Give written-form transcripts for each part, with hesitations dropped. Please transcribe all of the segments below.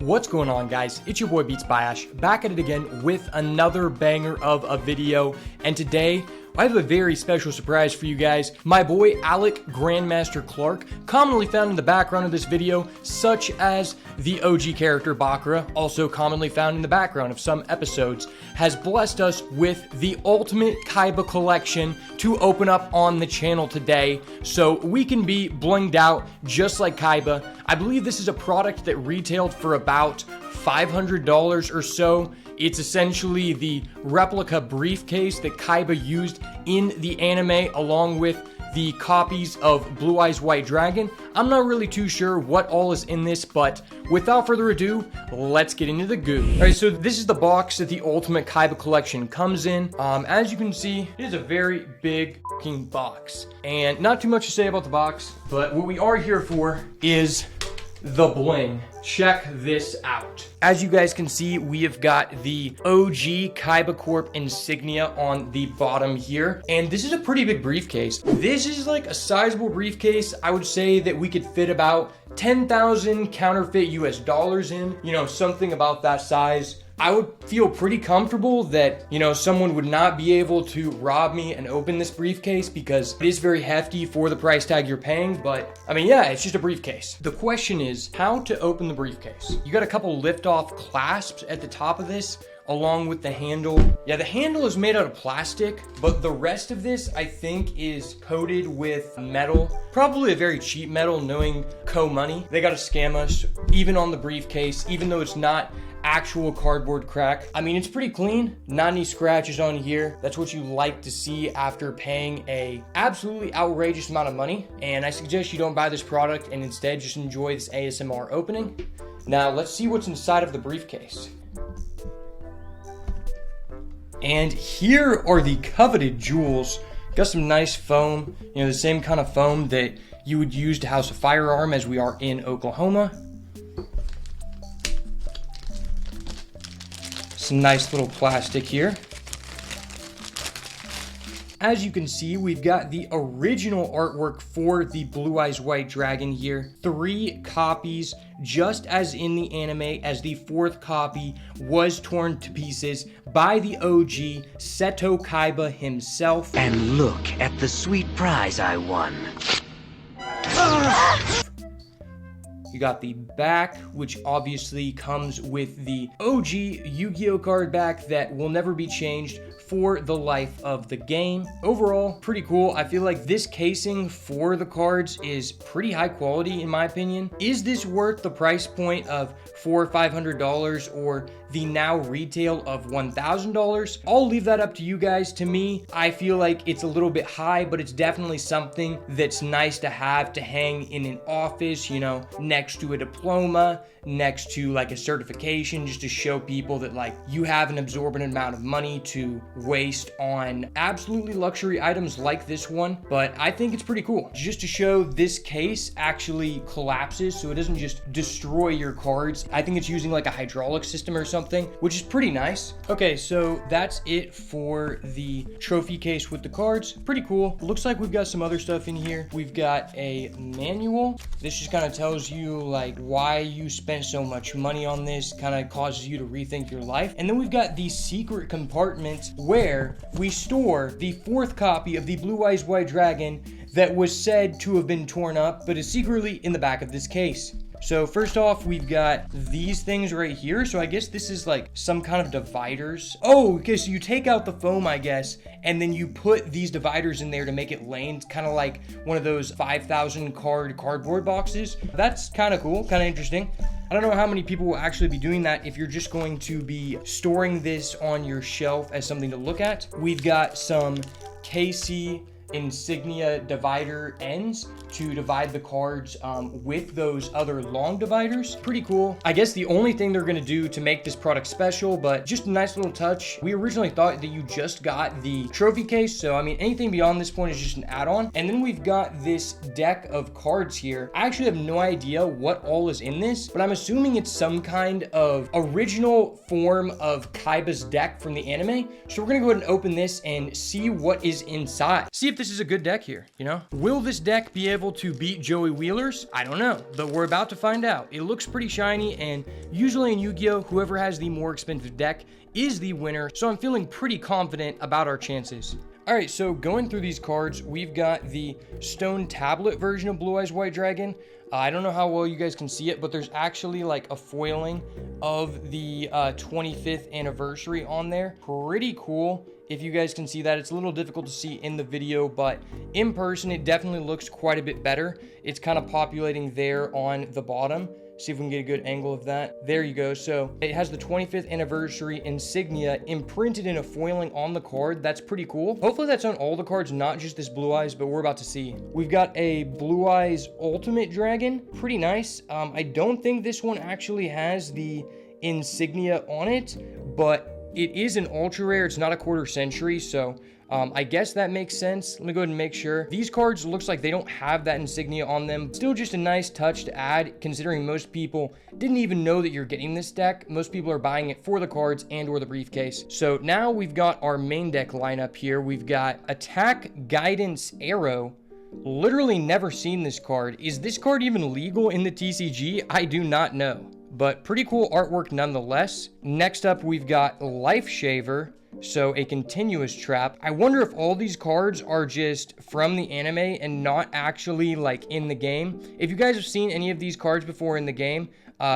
What's going on, guys? It's your boy Beats by Ash, back at it again with another banger of a video, and today I have a very special surprise for you guys. My boy Alec Grandmaster Clark, commonly found in the background of this video, such as the OG character Bakura, also commonly found in the background of some episodes, has blessed us with the ultimate Kaiba collection to open up on the channel today, so we can be blinged out just like Kaiba. I believe this is a product that retailed for about $500 or so. It's essentially the replica briefcase that Kaiba used in the anime, along with the copies of Blue Eyes White Dragon. I'm not really too sure what all is in this, but without further ado, let's get into the goo. Alright, so this is the box that the Ultimate Kaiba Collection comes in. As you can see, it is a very big fucking box. And not too much to say about the box, but what we are here for is the bling. Check this out. As you guys can see, we have got the OG Kaiba Corp insignia on the bottom here, and this is a pretty big briefcase. This is like a sizable briefcase. I would say that we could fit about 10,000 counterfeit US dollars in, something about that size. I would feel pretty comfortable that, someone would not be able to rob me and open this briefcase because it is very hefty for the price tag you're paying. But I mean, yeah, it's just a briefcase. The question is how to open the briefcase. You got a couple lift-off clasps at the top of this, along with the handle. Yeah, the handle is made out of plastic, but the rest of this, I think, is coated with metal. Probably a very cheap metal, knowing Co-Money. They gotta scam us, even on the briefcase, even though it's not actual cardboard crack. I mean, it's pretty clean, not any scratches on here. That's what you like to see after paying a absolutely outrageous amount of money. And I suggest you don't buy this product and instead just enjoy this ASMR opening. Now, let's see what's inside of the briefcase. And here are the coveted jewels. Got some nice foam, the same kind of foam that you would use to house a firearm, as we are in Oklahoma. Some nice little plastic here. As you can see, we've got the original artwork for the Blue Eyes White Dragon here. 3 copies, just as in the anime, as the 4th copy was torn to pieces by the OG Seto Kaiba himself. And look at the sweet prize I won. You got the back, which obviously comes with the OG Yu-Gi-Oh card back that will never be changed for the life of the game. Overall, pretty cool. I feel like this casing for the cards is pretty high quality in my opinion. Is this worth the price point of $400 or $500 or the now retail of $1,000? I'll leave that up to you guys. To me, I feel like it's a little bit high, but it's definitely something that's nice to have to hang in an office, next to a diploma, next to like a certification, just to show people that like you have an absorbent amount of money to waste on absolutely luxury items like this one. But I think it's pretty cool just to show this case actually collapses, so it doesn't just destroy your cards. I think it's using like a hydraulic system or something, which is pretty nice. Okay, so that's it for the trophy case with the cards. Pretty cool. Looks like we've got some other stuff in here. We've got a manual. This just kind of tells you like why you spent so much money on this, kind of causes you to rethink your life. And then we've got the secret compartment where we store the 4th copy of the Blue Eyes White Dragon that was said to have been torn up, but is secretly in the back of this case. So first off, we've got these things right here. So I guess this is like some kind of dividers. Oh, okay, so you take out the foam, I guess, and then you put these dividers in there to make it lanes, kind of like one of those 5,000 cardboard boxes. That's kind of cool, kind of interesting. I don't know how many people will actually be doing that if you're just going to be storing this on your shelf as something to look at. We've got some KC insignia divider ends to divide the cards with those other long dividers. Pretty cool. I guess the only thing they're going to do to make this product special, but just a nice little touch. We originally thought that you just got the trophy case, so I mean anything beyond this point is just an add-on. And then we've got this deck of cards here. I actually have no idea what all is in this, but I'm assuming it's some kind of original form of Kaiba's deck from the anime. So we're gonna go ahead and open this and see what is inside. See if this is a good deck here, you know? Will this deck be able to beat Joey Wheeler's? I don't know, but we're about to find out. It looks pretty shiny, and usually in Yu-Gi-Oh, whoever has the more expensive deck is the winner, so I'm feeling pretty confident about our chances. All right, so going through these cards, we've got the stone tablet version of Blue Eyes White Dragon. I don't know how well you guys can see it, but there's actually like a foiling of the 25th anniversary on there. Pretty cool. If you guys can see that, it's a little difficult to see in the video, but in person, it definitely looks quite a bit better. It's kind of populating there on the bottom. See if we can get a good angle of that. There you go. So it has the 25th anniversary insignia imprinted in a foiling on the card. That's pretty cool. Hopefully that's on all the cards, not just this Blue Eyes, but we're about to see. We've got a Blue Eyes Ultimate Dragon. Pretty nice. I don't think this one actually has the insignia on it, but it is an ultra rare. It's not a quarter century, so I guess that makes sense. Let me go ahead and make sure. These cards looks like they don't have that insignia on them. Still just a nice touch to add, considering most people didn't even know that you're getting this deck. Most people are buying it for the cards and or the briefcase. So now we've got our main deck lineup here. We've got Attack Guidance Arrow. Literally never seen this card. Is this card even legal in the TCG? I do not know, but pretty cool artwork nonetheless. Next up, we've got Life Shaver. So a continuous trap. I wonder if all these cards are just from the anime and not actually like in the game. If you guys have seen any of these cards before in the game,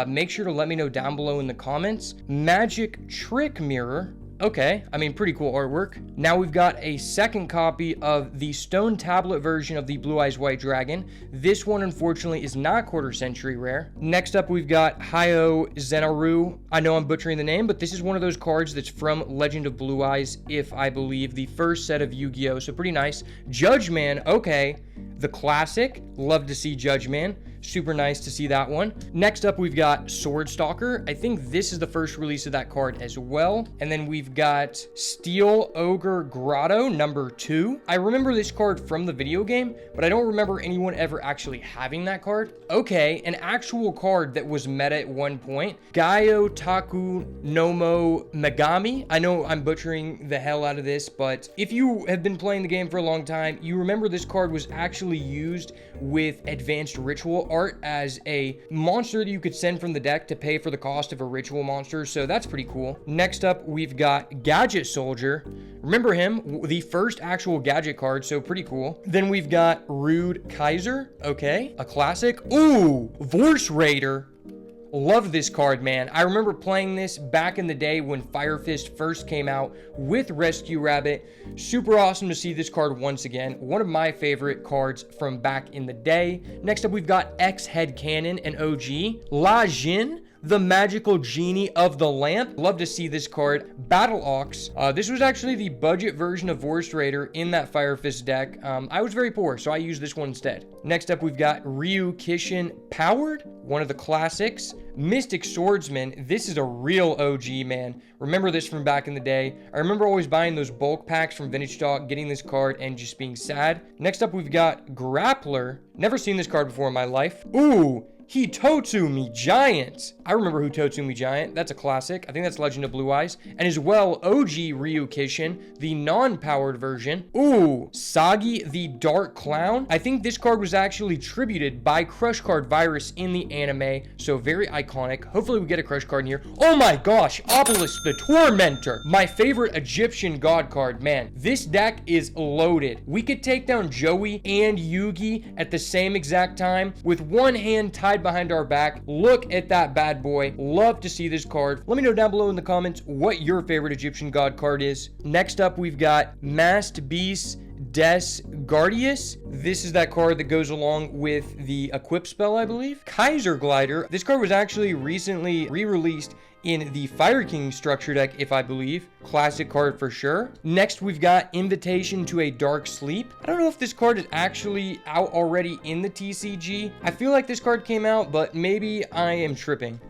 make sure to let me know down below in the comments. Magic Trick Mirror. Okay, I mean, pretty cool artwork. Now we've got a second copy of the stone tablet version of the Blue Eyes White Dragon. This one, unfortunately, is not quarter century rare. Next up, we've got Hyo Zenaru. I know I'm butchering the name, but this is one of those cards that's from Legend of Blue Eyes, if I believe, the first set of Yu-Gi-Oh! So pretty nice. Judge Man, okay. The classic, love to see Judge Man. Super nice to see that one. Next up, we've got Sword Stalker. I think this is the first release of that card as well. And then we've got Steel Ogre Grotto number 2. I remember this card from the video game, but I don't remember anyone ever actually having that card. Okay, an actual card that was meta at one point. Gaio Taku Nomo Megami. I know I'm butchering the hell out of this, but if you have been playing the game for a long time, you remember this card was actually used with advanced ritual art as a monster that you could send from the deck to pay for the cost of a ritual monster, so that's pretty cool. Next up, we've got Gadget Soldier. Remember him, the first actual gadget card, so pretty cool. Then we've got Rude Kaiser, okay, a classic. Ooh, Vorse Raider. Love this card, man. I remember playing this back in the day when Fire Fist first came out with Rescue Rabbit. Super awesome to see this card once again. One of my favorite cards from back in the day. Next up, we've got X Head Cannon and OG. La Jin, the magical genie of the lamp. Love to see this card. Battle Ox. This was actually the budget version of Vorse Raider in that Fire Fist deck. I was very poor, so I used this one instead. Next up, we've got Ryu Kishin Powered, one of the classics. Mystic Swordsman. This is a real OG, man. Remember this from back in the day. I remember always buying those bulk packs from Vintage Stock, getting this card, and just being sad. Next up, we've got Grappler. Never seen this card before in my life. Ooh, Hitotsumi Giant. I remember Hitotsumi Giant. That's a classic. I think that's Legend of Blue Eyes. And as well, OG Ryu Kishin, the non-powered version. Ooh, Sagi the Dark Clown. I think this card was actually tributed by Crush Card Virus in the anime, so very iconic. Hopefully we get a Crush card in here. Oh my gosh, Obelisk the Tormentor. My favorite Egyptian god card. Man, this deck is loaded. We could take down Joey and Yugi at the same exact time with one hand tied behind our back. Look at that bad boy. Love to see this card. Let me know down below in the comments what your favorite Egyptian god card is. Next up, we've got Masked Beast Des Guardius. This is that card that goes along with the equip spell, I believe. Kaiser Glider. This card was actually recently re-released in the Fire King structure deck, if I believe. Classic card for sure. Next, we've got Invitation to a Dark Sleep. I don't know if this card is actually out already in the TCG. I feel like this card came out, but maybe I am tripping.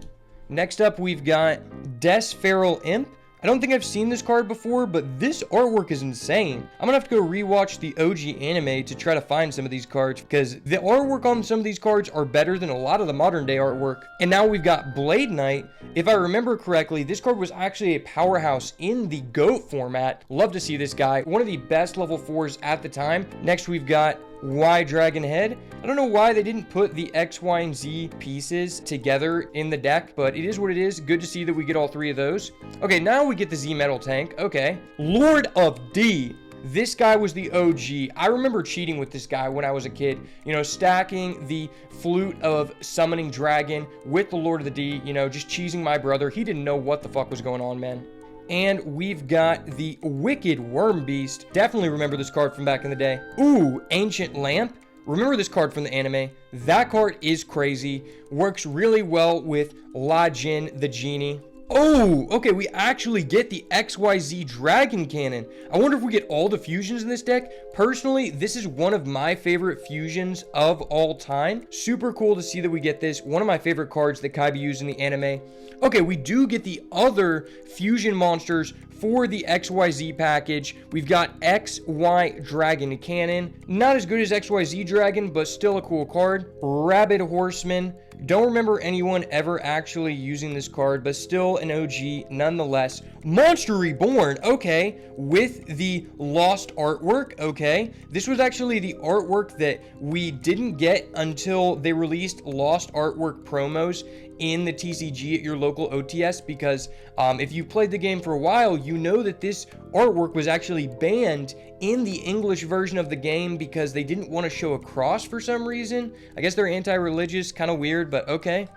Next up, we've got Des Feral Imp. I don't think I've seen this card before, but this artwork is insane. I'm gonna have to go rewatch the OG anime to try to find some of these cards, because the artwork on some of these cards are better than a lot of the modern day artwork. And now we've got Blade Knight. If I remember correctly, this card was actually a powerhouse in the GOAT format. Love to see this guy. One of the best level 4s at the time. Next, we've got Y Dragon Head. I don't know why they didn't put the X, Y, and Z pieces together in the deck, but it is what it is. Good to see that we get all 3 of those. Okay, now we get the Z Metal Tank. Okay. Lord of D. This guy was the OG. I remember cheating with this guy when I was a kid. You know, stacking the Flute of Summoning Dragon with the Lord of the D. You know, just cheesing my brother. He didn't know what the fuck was going on, man. And we've got the Wicked Worm Beast. Definitely remember this card from back in the day. Ooh, Ancient Lamp. Remember this card from the anime. That card is crazy. Works really well with La Jin, the genie. Oh, okay, we actually get the XYZ Dragon Cannon. I wonder if we get all the fusions in this deck. Personally, this is one of my favorite fusions of all time. Super cool to see that we get this. One of my favorite cards that Kaiba used in the anime. Okay, we do get the other fusion monsters for the XYZ package. We've got XY Dragon Cannon. Not as good as XYZ Dragon, but still a cool card. Rabid Horseman. Don't remember anyone ever actually using this card, but still an OG nonetheless. Monster Reborn, okay, with the Lost artwork, okay. This was actually the artwork that we didn't get until they released Lost artwork promos in the TCG at your local OTS, because if you played the game for a while, you know that this artwork was actually banned in the English version of the game because they didn't want to show a cross for some reason. I guess they're anti-religious, kind of weird, but okay.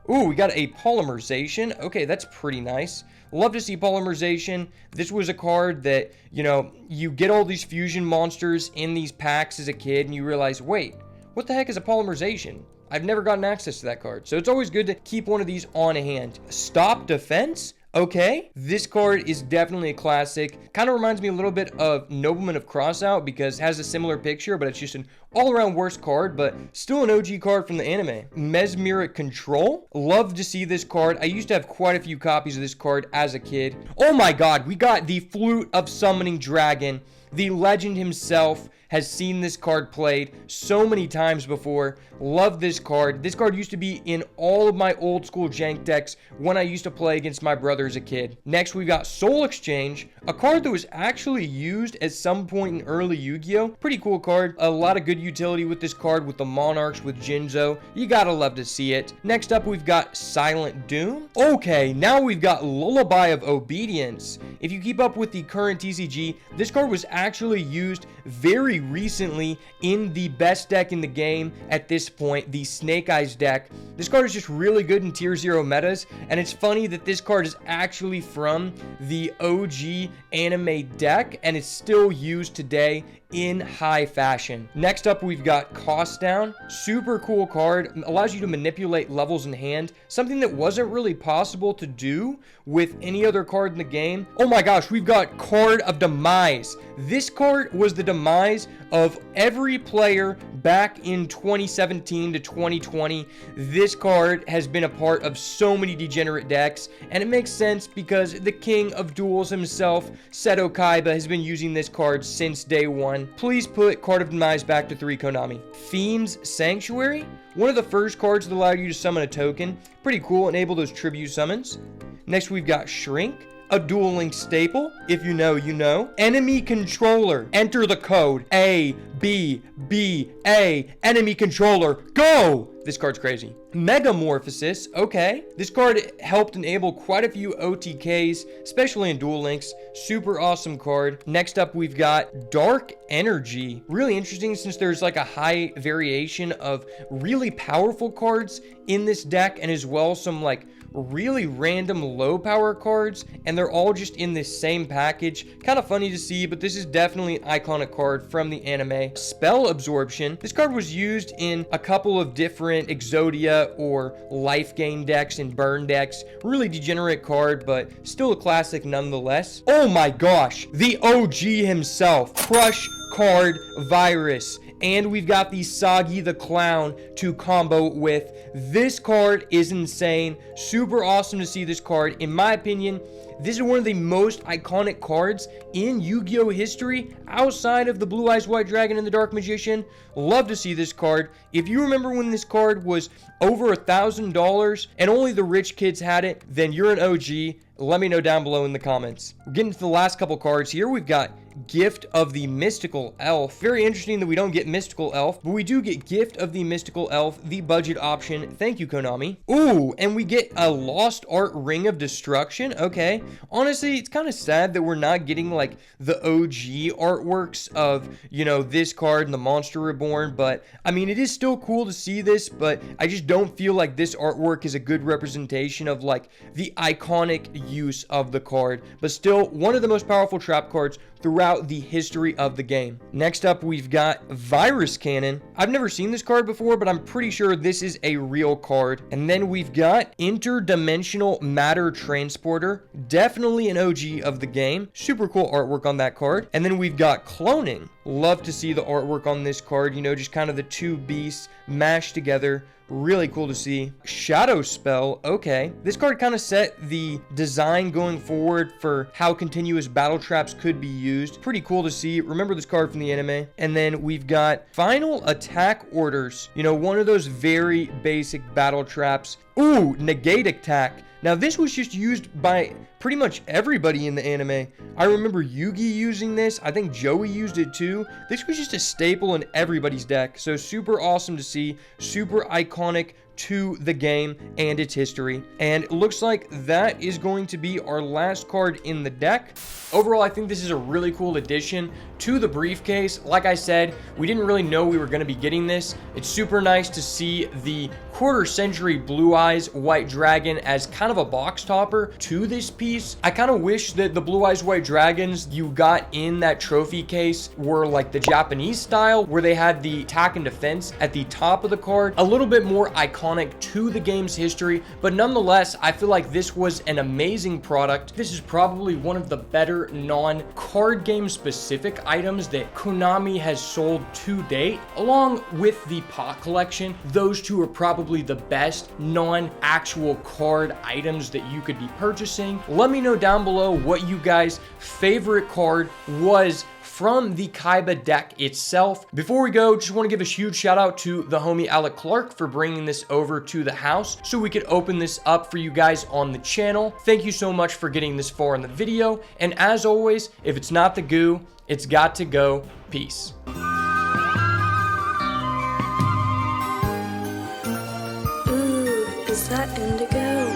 Ooh, we got a Polymerization. Okay, that's pretty nice. Love to see Polymerization. This was a card that, you know, you get all these fusion monsters in these packs as a kid and you realize, wait, what the heck is a Polymerization? I've never gotten access to that card, so it's always good to keep one of these on hand. Stop Defense? Okay, this card is definitely a classic. Kind of reminds me a little bit of Nobleman of Crossout because it has a similar picture, but it's just an all-around worse card, but still an OG card from the anime. Mesmeric Control. Love to see this card. I used to have quite a few copies of this card as a kid. Oh my god, we got the Flute of Summoning Dragon. The legend himself has seen this card played so many times before. Love this card. This card used to be in all of my old school jank decks when I used to play against my brother as a kid. Next, we've got Soul Exchange, a card that was actually used at some point in early Yu-Gi-Oh! Pretty cool card. A lot of good utility with this card with the Monarchs, with Jinzo. You gotta love to see it. Next up, we've got Silent Doom. Okay, now we've got Lullaby of Obedience. If you keep up with the current TCG, this card was actually used very recently in the best deck in the game at this point, the Snake Eyes deck. This card is just really good in tier 0 metas, and it's funny that this card is actually from the OG anime deck, and it's still used today in high fashion. Next up, we've got Cost Down. Super cool card. Allows you to manipulate levels in hand. Something that wasn't really possible to do with any other card in the game. Oh my gosh, we've got Card of Demise. This card was the demise of every player back in 2017 to 2020. This card has been a part of so many degenerate decks, and it makes sense because the king of duels himself, Seto Kaiba, has been using this card since day one. Please put Card of Demise back to 3, Konami. Fiend's Sanctuary, one of the first cards that allowed you to summon a token. Pretty cool, enable those tribute summons. Next, we've got Shrink, a Duel Link staple. If you know, you know. Enemy Controller. Enter the code ABBA. Enemy Controller. Go! This card's crazy. Megamorphosis. Okay. This card helped enable quite a few OTKs, especially in Duel Links. Super awesome card. Next up, we've got Dark Energy. Really interesting since there's like a high variation of really powerful cards in this deck, and as well some like really random low power cards, and they're all just in this same package. Kind of funny to see, but this is definitely an iconic card from the anime. Spell Absorption. This card was used in a couple of different Exodia or Life Gain decks and Burn decks. Really degenerate card, but still a classic nonetheless. Oh my gosh, the OG himself, Crush Card Virus. and we've got the Soggy the Clown to combo with. This card is insane. Super awesome to see this card. In my opinion, this is one of the most iconic cards in Yu-Gi-Oh history outside of the Blue Eyes White Dragon and the Dark Magician. Love to see this card. If you remember when this card was over $1,000 and only the rich kids had it, then you're an OG. Let me know down below in the comments. We're getting to the last couple cards here. We've got Gift of the Mystical Elf. Very interesting that we don't get Mystical Elf, but we do get Gift of the Mystical Elf, the budget option. Thank you, Konami. Ooh, and we get a Lost Art Ring of Destruction. Okay. Honestly, it's kind of sad that we're not getting like the OG artworks of, you know, this card and the Monster Reborn, but I mean, it is still cool to see this, but I just don't feel like this artwork is a good representation of like the iconic use of the card, but still one of the most powerful trap cards throughout the history of the game. Next up, we've got Virus Cannon. I've never seen this card before, but I'm pretty sure this is a real card. And then we've got Interdimensional Matter Transporter. Definitely an OG of the game. Super cool artwork on that card. And then we've got Cloning. Love to see the artwork on this card. You know, just kind of the two beasts mashed together. Really cool to see. Shadow Spell. Okay. This card kind of set the design going forward for how continuous battle traps could be used. Pretty cool to see. Remember this card from the anime. And then we've got Final Attack Orders. You know, one of those very basic battle traps. Ooh, Negate Attack. Now, this was just used by pretty much everybody in the anime. I remember Yugi using this. I think Joey used it too. This was just a staple in everybody's deck. So super awesome to see. Super iconic to the game and its history. And it looks like that is going to be our last card in the deck. Overall, I think this is a really cool addition to the briefcase. Like I said, we didn't really know we were going to be getting this. It's super nice to see the quarter century Blue Eyes White Dragon as kind of a box topper to this piece. I kind of wish that the Blue Eyes White Dragons you got in that trophy case were like the Japanese style, where they had the attack and defense at the top of the card. A little bit more iconic to the game's history, but nonetheless, I feel like this was an amazing product. This is probably one of the better non-card game specific items that Konami has sold to date. Along with the pot collection, those two are probably the best non-actual card items that you could be purchasing. Let me know down below what you guys' favorite card was from the Kaiba deck itself. Before we go, just want to give a huge shout out to the homie Alec Clark for bringing this over to the house so we could open this up for you guys on the channel. Thank you so much for getting this far in the video. And as always, if it's not the goo, it's got to go. Peace. Ooh, is that indigo?